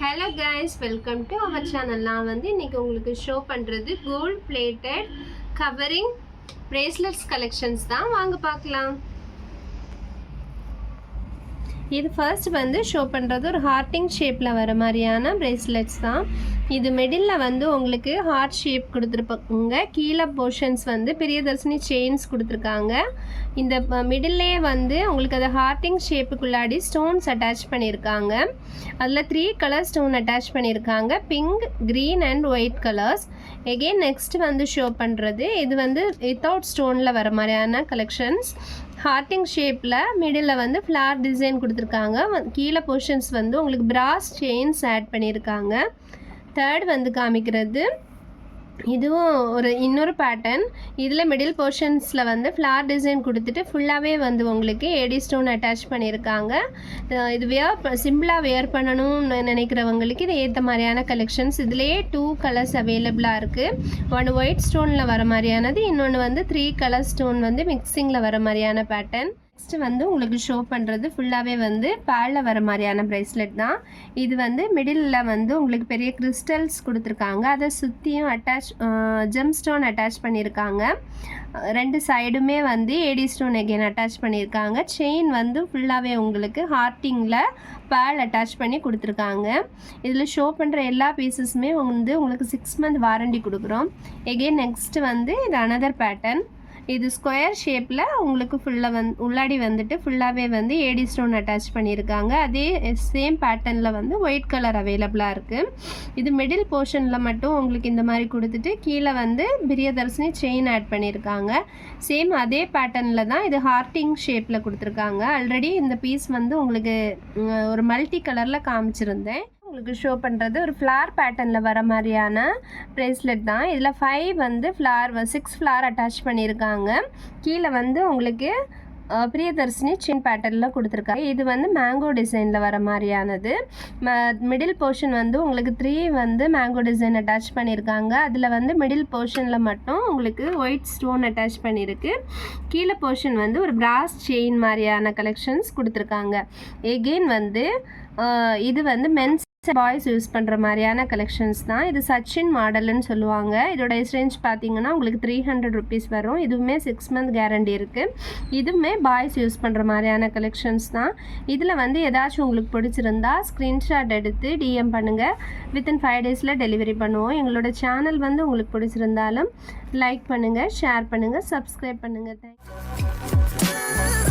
Hello guys, welcome to our channel. நான் வந்து இன்னைக்கு உங்களுக்கு ஷோ பண்றது gold plated covering bracelets collections தான். வாங்க பார்க்கலாம். இது ஃபர்ஸ்ட் வந்து ஷோ பண்ணுறது ஒரு ஹார்ட்டிங் ஷேப்பில் வர மாதிரியான பிரேஸ்லெட்ஸ் தான். இது மிடில் வந்து உங்களுக்கு ஹார்ட் ஷேப் கொடுத்துருப்பாங்க. கீழே போர்ஷன்ஸ் வந்து பிரியதர்ஷினி செயின்ஸ் கொடுத்துருக்காங்க. இந்த மிடில்லே வந்து உங்களுக்கு அது ஹார்ட்டிங் ஷேப்புக்குள்ளாடி ஸ்டோன்ஸ் அட்டாச் பண்ணியிருக்காங்க. அதில் 3 கலர் ஸ்டோன் அட்டாச் பண்ணியிருக்காங்க, pink, green and white colours. Again next வந்து ஷோ பண்ணுறது இது வந்து வித்தவுட் ஸ்டோனில் வர மாதிரியான கலெக்ஷன்ஸ். ஹார்ட்டிங் ஷேப்பில் மிடில் வந்து ஃப்ளார் டிசைன் கொடுத்துருக்காங்க. கீழே போர்ஷன்ஸ் வந்து உங்களுக்கு பிராஸ் செயின்ஸ் ஆட் பண்ணியிருக்காங்க. தேர்ட் வந்து காமிக்கிறது இதுவும் இன்னொரு பேட்டர்ன். இதில் மிடில் போர்ஷன்ஸில் வந்து ஃப்ளார் டிசைன் கொடுத்துட்டு ஃபுல்லாகவே வந்து உங்களுக்கு ஏடி ஸ்டோன் அட்டாச் பண்ணியிருக்காங்க. இது சிம்பிளாக வேர் பண்ணணும்னு நினைக்கிறவங்களுக்கு இது ஏற்ற மாதிரியான கலெக்ஷன்ஸ். இதுலேயே 2 கலர்ஸ் அவைலபிளாக இருக்குது. ஒன்று ஒயிட் ஸ்டோனில் வர மாதிரியானது, இன்னொன்று வந்து 3 கலர் ஸ்டோன் வந்து மிக்சிங்கில் வர மாதிரியான பேட்டர்ன். நெக்ஸ்ட்டு வந்து உங்களுக்கு ஷோ பண்ணுறது ஃபுல்லாகவே வந்து பேரில் வர மாதிரியான ப்ரைஸ்லெட் தான். இது வந்து மிடிலில் வந்து உங்களுக்கு பெரிய கிறிஸ்டல்ஸ் கொடுத்துருக்காங்க. அதை சுற்றியும் ஜெம் ஸ்டோன் அட்டாச் பண்ணியிருக்காங்க. 2 சைடுமே வந்து ஏடி ஸ்டோன் எகெயின் அட்டாச் பண்ணியிருக்காங்க. செயின் வந்து ஃபுல்லாகவே உங்களுக்கு ஹார்ட்டிங்கில் பேல் அட்டாச் பண்ணி கொடுத்துருக்காங்க. இதில் ஷோ பண்ணுற எல்லா பீசஸுமே வந்து உங்களுக்கு 6 மந்த் வாரண்டி கொடுக்குறோம். எகெயின் நெக்ஸ்ட்டு வந்து இது அனதர் பேட்டர்ன். இது ஸ்கொயர் ஷேப்பில் உங்களுக்கு ஃபுல்லாக உள்ளாடி வந்துட்டு ஃபுல்லாகவே வந்து ஏடி ஸ்டோன் அட்டாச் பண்ணியிருக்காங்க. அதே சேம் பேட்டர்னில் வந்து ஒயிட் கலர் அவைலபிளாக இருக்குது. இது மிடில் போர்ஷனில் மட்டும் உங்களுக்கு இந்த மாதிரி கொடுத்துட்டு கீழே வந்து பிரியதர்ஷினி செயின் ஆட் பண்ணியிருக்காங்க. சேம் அதே பேட்டர்னில் தான் இது ஹார்ட்டிங் ஷேப்பில் கொடுத்துருக்காங்க. ஆல்ரெடி இந்த பீஸ் வந்து உங்களுக்கு ஒரு மல்டி கலரில் காமிச்சிருந்தேன். உங்களுக்கு ஷோ பண்ணுறது ஒரு ஃப்ளார் பேட்டர்னில் வர மாதிரியான ப்ரேஸ்லெட் தான். இதில் 5 வந்து 6 ஃப்ளார் அட்டாச் பண்ணியிருக்காங்க. கீழே வந்து உங்களுக்கு பிரியதர்ஷினி சின் பேட்டர்னில் கொடுத்துருக்காங்க. இது வந்து மேங்கோ டிசைனில் வர மாதிரியானது. மிடில் போர்ஷன் வந்து உங்களுக்கு 3 வந்து மேங்கோ டிசைன் அட்டாச் பண்ணியிருக்காங்க. அதில் வந்து மிடில் போர்ஷனில் மட்டும் உங்களுக்கு ஒயிட் ஸ்டோன் அட்டாச் பண்ணியிருக்கு. கீழே போர்ஷன் வந்து ஒரு பிராஸ் செயின் மாதிரியான கலெக்ஷன்ஸ் கொடுத்துருக்காங்க. எகெயின் வந்து இது வந்து மென்ஸ் பாய்ஸ் யூஸ் பண்ணுற மாதிரியான கலெக்ஷன்ஸ் தான். இது சச்சின் மாடல்னு சொல்லுவாங்க. இதோட ரேஞ்ச் பார்த்தீங்கன்னா உங்களுக்கு 300 ருபீஸ் வரும். இதுவுமே 6 மந்த் கேரண்டி இருக்குது. இதுவுமே பாய்ஸ் யூஸ் பண்ணுற மாதிரியான கலெக்ஷன்ஸ் தான். இதில் வந்து ஏதாச்சும் உங்களுக்கு பிடிச்சிருந்தா ஸ்க்ரீன்ஷாட் எடுத்து டிஎம் பண்ணுங்கள். வித்தின் 5 டேஸில் டெலிவரி பண்ணுவோம். எங்களோட சேனல் வந்து உங்களுக்கு பிடிச்சிருந்தாலும் லைக் பண்ணுங்கள், ஷேர் பண்ணுங்கள், சப்ஸ்கிரைப் பண்ணுங்கள். தேங்க்யூ.